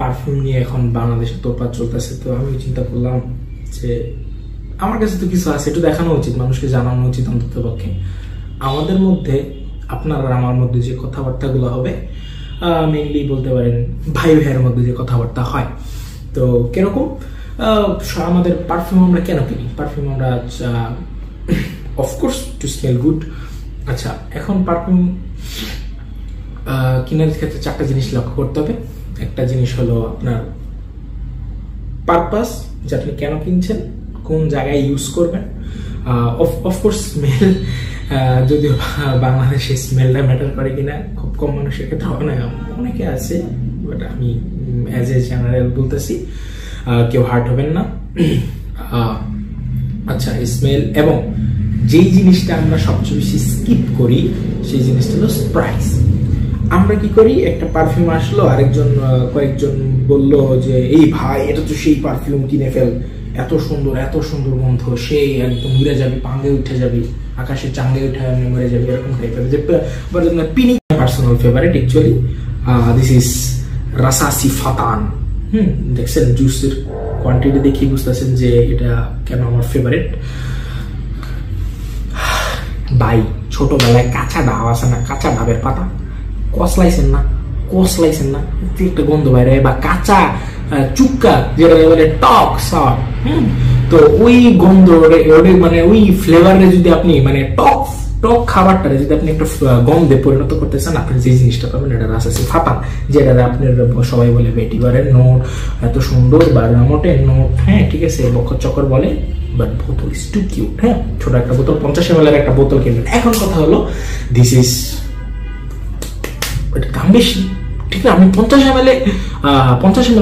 Perfume নিয়ে এখন বাংলাদেশে তোলপাড় চলতেছে, তো আমি চিন্তা করলাম যে আমার কাছে তো কিছু আছে, একটু দেখানো উচিত, মানুষকে জানানো উচিত অন্তত পক্ষে। আমাদের মধ্যে, আপনার আর আমার মধ্যে যে কথাবার্তাগুলো হবে, মেইনলি বলতে পারেন ভাই ভাইয়ের মধ্যে যে কথাবার্তা হয়, তো কিরকম আমাদের পারফিউম আমরা কেন কিনি? পারফিউম আমরা অফকোর্স টু স্মেল গুড। আচ্ছা, এখন পারফিউম কেনার ক্ষেত্রে চারটা জিনিস লক্ষ্য করতে হবে। একটা জিনিস হলো আপনার পারপাস, যে আপনি কেন কিনছেন, কোন জায়গায় ইউজ করবেন। অফকোর্স স্মেল, যদিও বাংলাদেশে স্মেলটা ম্যাটার করে কিনা খুব কম মানুষের ক্ষেত্রে হবে না, অনেকে আছে, বাট আমি অ্যাজ এ জেনারেল বলতেছি, কেউ হার্ট হবেন না। আচ্ছা, স্মেল, এবং যেই জিনিসটা আমরা সবচেয়ে বেশি স্কিপ করি সেই জিনিসটা হলো প্রাইস। আমরা কি করি, একটা পারফিউম আসলো, কয়েকজন বললো যে এই ভাই এটা তো সেই পারফিউম, কিনে ফেল, এত সুন্দর গন্ধ, সেই একদম উড়ে যাবি, পাঙ্গে উঠে যাবি, আকাশে চাঙ্গে উঠে মরে যাবি, এরকম টাইপের যে পিনি। Personal favourite actually this is Rasasi Fattan. দেখছেন জুসের কোয়ান্টিটি দেখি বুঝতেছেন যে এটা কেন আমার ফেভারিট। ভাই ছোটবেলায় কাঁচা ডাব আছে না, কাঁচা ডাবের পাতা কসলাইছেন না একটা গন্ধ বাইরে, বা কাঁচা চুক্কা যেটা বলে টক সট, তো ওই গন্ধ মানে ওই ফ্লেভারে যদি আপনি মানে টক খাবারটা যদি আপনি একটা গন্ধে পরিণত করতে চান, আপনি যে জিনিসটা পাবেন এটা রাসাসি ফাতান, যেটা আপনার সবাই বলে ভেটিভারের নোট এত সুন্দর, বা রামোটের নোট, হ্যাঁ ঠিক আছে, বকর চকর বলে, বাট বোতল ইজ টু কিউট। হ্যাঁ, ছোট একটা বোতল, 50 ml একটা বোতল কিনবেন। এখন কথা হলো দিস ইজ দাম বেশি, ঠিক না? আপনি 50 ml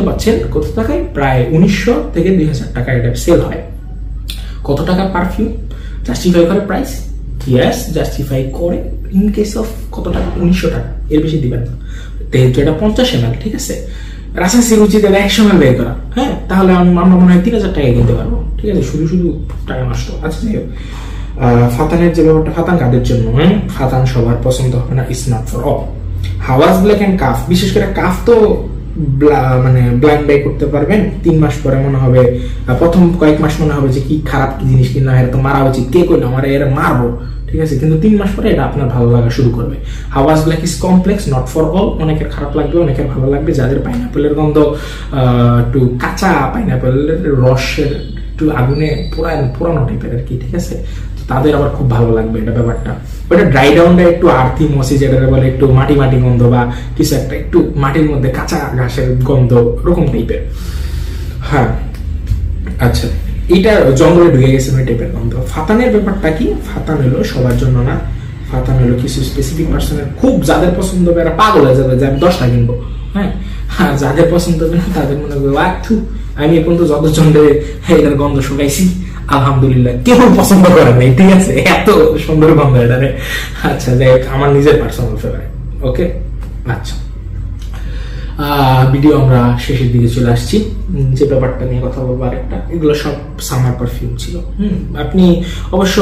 পাচ্ছেন কত টাকায়? প্রায় 1900 থেকে 2000 টাকা এটা সেল হয়। কত টাকা পারফিউম জাস্টিফাই করে প্রাইস? ইয়েস, জাস্টিফাই করে ইন কেস অফ কত টাকা? 1900 টাকা, এর বেশি দিবেন না। যেহেতু এটা 50 ml, ঠিক আছে, রাসাসির উচিত এটা 100 ml বের করা, হ্যাঁ, তাহলে আমরা মনে হয় 3000 টাকায় কিনতে পারবো, ঠিক আছে, শুধু টাকা নষ্ট। আচ্ছা, যাই হোক, ফাতানের যে ব্যাপারটা, ফাতান কাদের জন্য? ফাতান সবার পছন্দ হবে না, ইটস নট ফর অল। হাওয়াজ ব্ল্যাক এন্ড কাফ, বিশেষ করে কাফ তো মানে ব্লাইন্ড বাই করতে পারবেন। 3 মাস পরে মনে হবে, প্রথম কয়েক মাস মনে হবে যে কি খারাপ কি জিনিস কিনা, এটা তো মারা উচিত, কে কইলো আমার এর মারবো, ঠিক আছে, কিন্তু 3 মাস পরে এটা আপনার ভালো লাগা শুরু করবে। Hawas black is complex, not for all. অনেকের খারাপ লাগবে, অনেকের ভালো লাগবে। যাদের পাইনাপেলের গন্ধ, একটু কাঁচা পাইনাপেলের রসের একটু আগুনে পুরানো টাইপের আর কি, ঠিক আছে, তাদের আবার খুব ভালো লাগবে এটা ব্যাপারটা। ওটা ড্রাই ডাউনটা একটু আর্থি মসি, যেটা বলে একটু মাটি গন্ধ, বা কিছু একটা একটু মাটির মধ্যে কাঁচা ঘাসের গন্ধ, ওরকম টাইপের। হ্যাঁ, আচ্ছা, এটা জঙ্গলে ঢুকে গেছে ওই টাইপের গন্ধ। ফাতানের ব্যাপারটা কি? ফাতান হলো সবার জন্য না, ফাতান হলো কিছু স্পেসিফিক পার্সনের, খুব যাদের পছন্দ হবে এরা পাগল হয়ে যাবে যে আমি 10টা কিনবো। হ্যাঁ, যাদের পছন্দ হবে না তাদের মনে করবে আমি এখন তো যতজনদের এটার গন্ধ শুকাইছি, আলহামদুলিল্লাহ কেউ পছন্দ করে নাই, ঠিক আছে, এত সুন্দর গন্ধ এটারে। আচ্ছা, যাই হোক, আমার নিজের পার্সোনাল ফেভারিট। ওকে, আচ্ছা, ভিডিও আমরা শেষের দিকে চলে আসছি। যে ব্যাপারটা নিয়ে কথা বলবো আরেকটা, এগুলো সব সামার পারফিউম ছিল। আপনি অবশ্য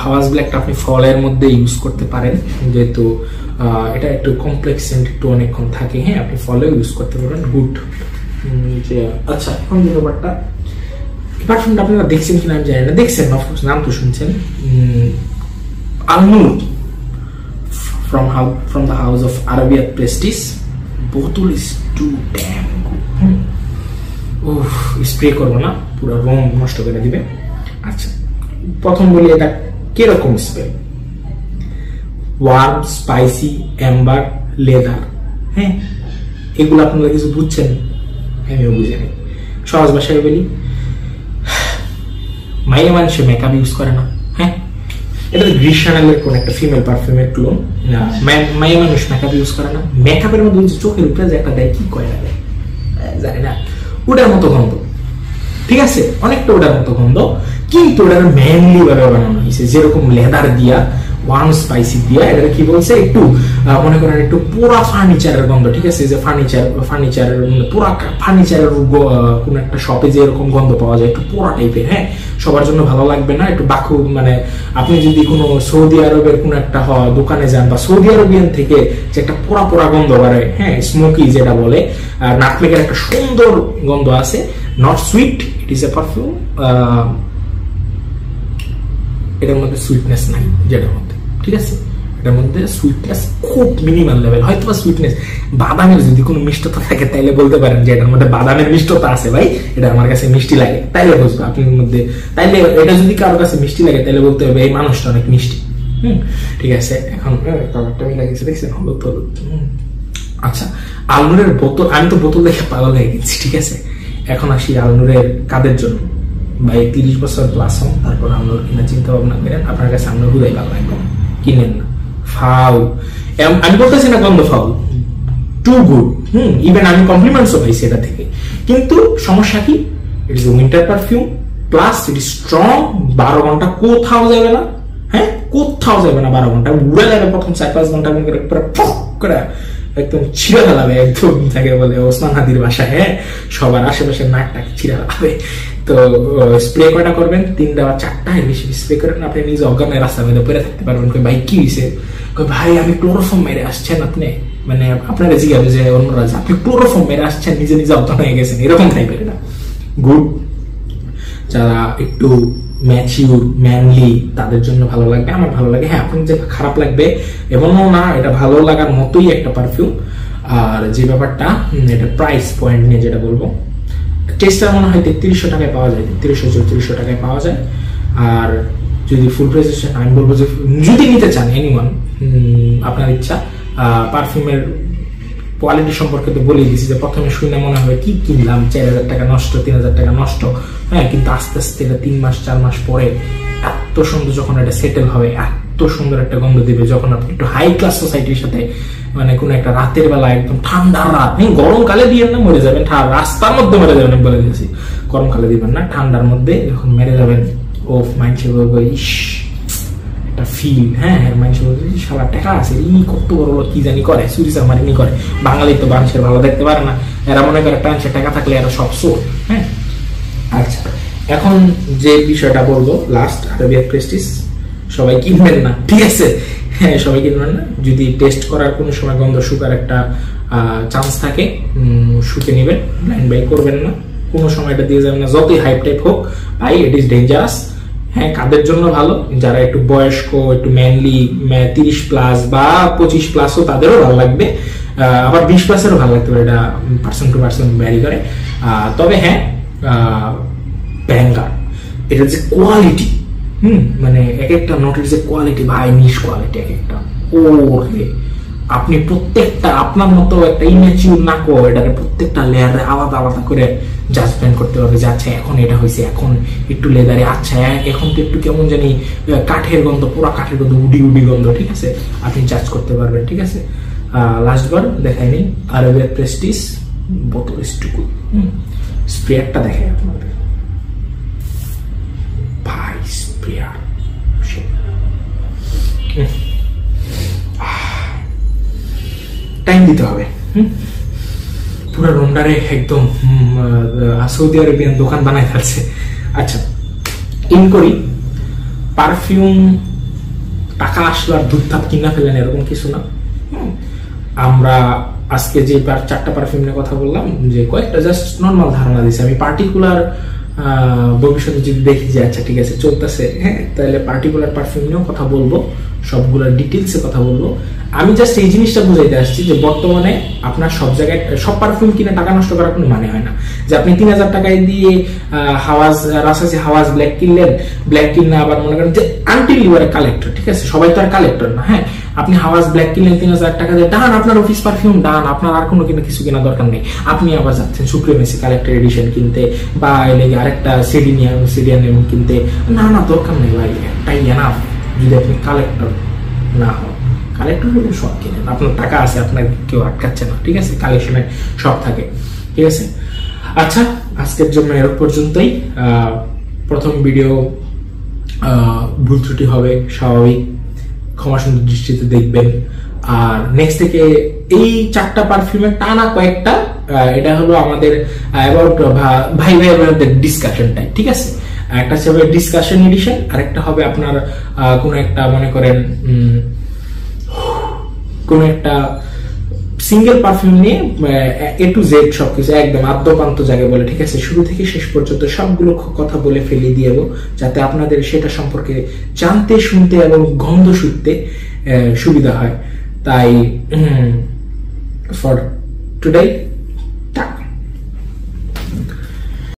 হাওয়াজ ব্ল্যাকটা আপনি ফলের মধ্যে ইউজ করতে পারেন, যেহেতু এটা একটু কমপ্লেক্স সেন্ট, একটু অনেকক্ষণ থাকে। হ্যাঁ, আপনি ফলেও ইউজ করতে পারেন, গুড। আচ্ছা, এখন যে ব্যাপারটা, পারফিউমটা আপনারা দেখছেন কিনা আমি জানি না, দেখছেন অফকোর্স, নাম তো শুনছেন, আলনুর from the house of Arabia Prestige. বোতল is too damn good. Spray করবো না, পুরো রং নষ্ট করে দিবে। আচ্ছা, প্রথম বলি এটা কিরকম smell? Warm, spicy, amber, leather. হ্যাঁ, এগুলো আপনারা কিছু বুঝছেন, আমিও বুঝে নেই। সহজ ভাষায় বলি, মাইয়া মানুষ মেকআপ ইউজ করে না। হ্যাঁ, এটা তো গ্রিশানেলের কোন একটা ফিমেল পারফিউমের ক্লোন। মাইয়া মানুষ মেকআপ ইউজ করে না। মেকআপের মধ্যে চোখের উপরে যে একটা দেয়, কি কয় লাগে জানি না, ওটার মতো গন্ধ, ঠিক আছে, অনেকটা ওটার মতো গন্ধ, কিন্তু ওটার ম্যানলি ভাবে বানানো হয়েছে, যেরকম লেদার দিয়া, ওয়ার্ম স্পাইসি দিয়া। এটা কি বলছে, একটু মনে করেন একটু পুরা ফার্নিচারের গন্ধ, ঠিক আছে, যে ফার্নিচারের পুরা ফার্নিচারের কোন একটা শপে যে এরকম গন্ধ পাওয়া যায়, একটু পোড়া টাইপের। হ্যাঁ, সবার জন্য ভালো লাগবে না, একটু বাকু মানে আপনি যদি কোনো সৌদি আরবের কোনো একটা দোকানে যান বা সৌদি আরবিয়ান থেকে যে একটা পোড়া পোড়া গন্ধ বাড়ে, হ্যাঁ স্মোকি যেটা বলে, নাটমেগের একটা সুন্দর গন্ধ আছে, not sweet, it is a perfume, এটার মধ্যে সুইটনেস নাই যেটার মধ্যে, ঠিক আছে, এটার মধ্যে সুইটনেস খুব মিনিমাল লেভেল, হয়তো বা সুইটনেস বাদামের যদি কোনো মিষ্টতা থাকে তাইলে বলতে পারেন যে এটার মধ্যে বাদামের মিষ্টতা আছে, ভাই এটা আমার কাছে মিষ্টি লাগে, তাইলে বুঝবো আপনার মধ্যে, তাইলে এটা যদি কারোর কাছে মিষ্টি লাগে তাইলে বলতে হবে এই মানুষটা অনেক মিষ্টি। ঠিক আছে, এখন কালারটা আমি লাগিয়েছি দেখছেন, হলুদ হলুদ। আচ্ছা, আলনুরের বোতল, আমি তো বোতল দেখে পাগল হয়ে গেছি, ঠিক আছে। এখন আসি আলনুরের কাদের জন্য, ভাই 30 বছর প্লাস হন তারপর আলনুর কিনা চিন্তা ভাবনা করেন, আপনার কাছে আলনুর হুদাই ভালো লাগবে, কিনেন না, ফাউল, আমি বলতেছি না গন্ধ ফাউল, টু গুড, ইভেন আমি কমপ্লিমেন্টসও পাইছি এটা থেকে, কিন্তু সমস্যা কি, it is winter perfume plus it is strong, 12 ঘন্টা কোথাও যাবে না, হ্যাঁ কোথাও যাবে না, 12 ঘন্টা উড়ে যাবে প্রথম 4-5 ঘন্টা করে একদম ছিঁড়ে ফেলাবে, একদম থাকে বলে ওসমান হাদির বাসায়, হ্যাঁ সবার আশেপাশে নাকটাকে ছিঁড়ে ফেলাবে। তো স্প্রে কয়টা করবেন, 3টা বা 4টা, বেশি স্প্রে করেন, আপনি নিজে অজ্ঞানে রাস্তার মধ্যে পড়ে থাকতে পারবেন, ভাই কি হয়েছে, ভাই আমি ক্লোরোফর্ম মেরে আসছেন, আপনি মানে আপনারা জিজ্ঞাসা যে অন্যরা আপনি ক্লোরোফর্ম মেরে আসছেন, নিজে নিজে অজ্ঞান হয়ে গেছেন, এরকম টাইপের না। গুড, যারা একটু ম্যাচিউর ম্যানলি তাদের জন্য ভালো লাগবে, আমার ভালো লাগে, হ্যাঁ আপনার যে খারাপ লাগবে এমনও না, এটা ভালো লাগার মতোই একটা পারফিউম। আর যে ব্যাপারটা, এটা প্রাইস পয়েন্ট নিয়ে যেটা বলবো, টেস্টটা মনে হয় 3300 টাকায় পাওয়া যায়, 3300-3400 টাকায় পাওয়া যায়। আর যদি ফুল প্রাইস, আমি বলবো যে যদি নিতে চান এনিওয়ান, আপনার ইচ্ছা। পারফিউমের কোয়ালিটি সম্পর্কে তো বলেই দিয়েছি যে প্রথমে শুনে মনে হবে কি কিনলাম, 4000 টাকা নষ্ট, 3000 টাকা নষ্ট, হ্যাঁ কিন্তু আস্তে আস্তে এটা 3 মাস 4 মাস পরে এত সুন্দর, যখন এটা সেটেল হবে এত সুন্দর একটা গন্ধ দিবে, যখন আপনি একটু হাই ক্লাস সোসাইটির সাথে মানে কোন একটা রাতের বেলা একদম ঠান্ডা রাত, গরমকালে দিবেন না মরে যাবেন, রাস্তার মধ্যে মেরে যাবেন, বলে দিয়েছি গরমকালে দিবেন না, ঠান্ডার মধ্যে যখন মেরে যাবেন, ও মাইন্ডসে বলবো ইস একটা ফিল, হ্যাঁ মাইন্ডসে বলবো সারা টাকা আছে, কত বড় কি জানি করে, চুরি চামারি করে, বাঙালি তো মানুষের ভালো দেখতে পারে না, এরা মনে করে টাকা টাকা থাকলে এরা সব চোর, হ্যাঁ। আচ্ছা, এখন যে বিষয়টা বলবো লাস্ট, আরবিয়ান প্রেস্টিজ সবাই কিনবেন না, ঠিক আছে, হ্যাঁ সবাই কিনবেন না, যদি টেস্ট করার কোনো সময় গন্ধ শুকার একটা চান্স থাকে, শুকে নেবেন, ব্লাইন্ড বাই করবেন না, কোনো সময় এটা দিয়ে যাবেন না, যতই হাইপ টাইপ হোক, ভাই ইট ইজ ডেঞ্জারাস। হ্যাঁ কাদের জন্য ভালো, যারা একটু বয়স্ক, একটু ম্যানলি, 30 প্লাস বা 25 প্লাসও তাদেরও ভালো লাগবে, আবার 20 প্লাসেরও ভালো লাগতে পারে, এটা পার্সন টু পার্সন ভ্যারি করে। তবে হ্যাঁ ব্যাঙ্গার, এটা যে কোয়ালিটি, মানে এক একটা নোটের যে কোয়ালিটি, ভাই নিশ কোয়ালিটি এক একটা, ওরে আপনি প্রত্যেকটা আপনার মতো একটা ইমেচিউর না কো, এটাকে প্রত্যেকটা লেয়ারে আলাদা আলাদা করে জাজমেন্ট করতে পারবে যে আচ্ছা এখন এটা হয়েছে, এখন একটু লেদারে, আচ্ছা এখন তো একটু কেমন জানি কাঠের গন্ধ, পুরা কাঠের গন্ধ, উডি উডি গন্ধ, ঠিক আছে, আপনি জাজ করতে পারবেন, ঠিক আছে। লাস্টবার দেখায়নি আরবিয়ান প্রেস্টিজ বোতল স্টুকু, স্প্রেয়ারটা দেখাই আপনাদের, ভাই স্প্রেয়ার টাইম দিতে হবে, পুরো রুমটারে একদম সৌদি আরবিয়ান দোকান বানায় ফেলছে। আচ্ছা ইন করি, পারফিউম টাকা আসলো আর ধূপধাপ কিনা ফেলেন এরকম কিছু না। আমরা আজকে যে 4টা পারফিউম নিয়ে কথা বললাম, যে কয়েকটা জাস্ট নর্মাল ধারণা দিচ্ছি, আমি পার্টিকুলার ভবিষ্যতে যদি দেখি যে আচ্ছা ঠিক আছে চলতেছে, হ্যাঁ তাহলে পার্টিকুলার পারফিউম নিয়েও কথা বলবো, সবগুলোর ডিটেলসে কথা বলবো। আমি জাস্ট এই জিনিসটা বুঝাইতে আসছি যে বর্তমানে আপনার সব জায়গায় সব পারফিউম কিনে টাকা নষ্ট করার কোনো মানে হয় না, যে আপনি 3000 টাকায় দিয়ে হাওয়াজ রাসাসি হাওয়াজ ব্ল্যাক কিনলেন, ব্ল্যাক কিনে আবার মনে করেন যে আনটিল ইউ আর কালেক্টর, ঠিক আছে, সবাই তো আর কালেক্টর না, হ্যাঁ আপনি হাওয়াজ ব্ল্যাক কিনলেন 3000 টাকা দিয়ে, ডান আপনার অফিস পারফিউম, ডান আপনার আর কোনো কিছু কেনা দরকার নেই, আপনি আবার যাচ্ছেন সুপ্রিমেসি কালেক্টর এডিশন কিনতে বা এদিকে আরেকটা সিডিয়ান কিনতে, না দরকার নেই ভাই, একটাই এনাফ। যদি আপনি কালেক্টর না হন, কালেক্টর হলে সব কিনেন, আপনার টাকা আছে, আপনার কেউ আটকাচ্ছে না, ঠিক আছে, কালেকশনে সব থাকে, ঠিক আছে। আচ্ছা আজকের জন্য এর পর্যন্তই, প্রথম ভিডিও ভুল ত্রুটি হবে স্বাভাবিক, ক্ষমা সুন্দর দৃষ্টিতে দেখবেন। আর নেক্সট থেকে এই 4টা পারফিউমের টানা কয়েকটা, এটা হলো আমাদের অ্যাবাউট ভাই ভাই ডিসকাশন টাইপ, ঠিক আছে। একটা হবে ডিসকাশন এডিশন, আরেকটা হবে আপনার কোন একটা মনে করেন কোন একটা সিঙ্গেল পারফিউম নিয়ে এ টু জেড সবকিছু একদম আদ্যপান্ত জায়গায় বলে, ঠিক আছে, শুরু থেকে শেষ পর্যন্ত সবগুলো কথা বলে ফেলে দিয়ে যাতে আপনাদের সেটা সম্পর্কে জানতে শুনতে এবং গন্ধ শুনতে সুবিধা হয়। তাই ফর টুডে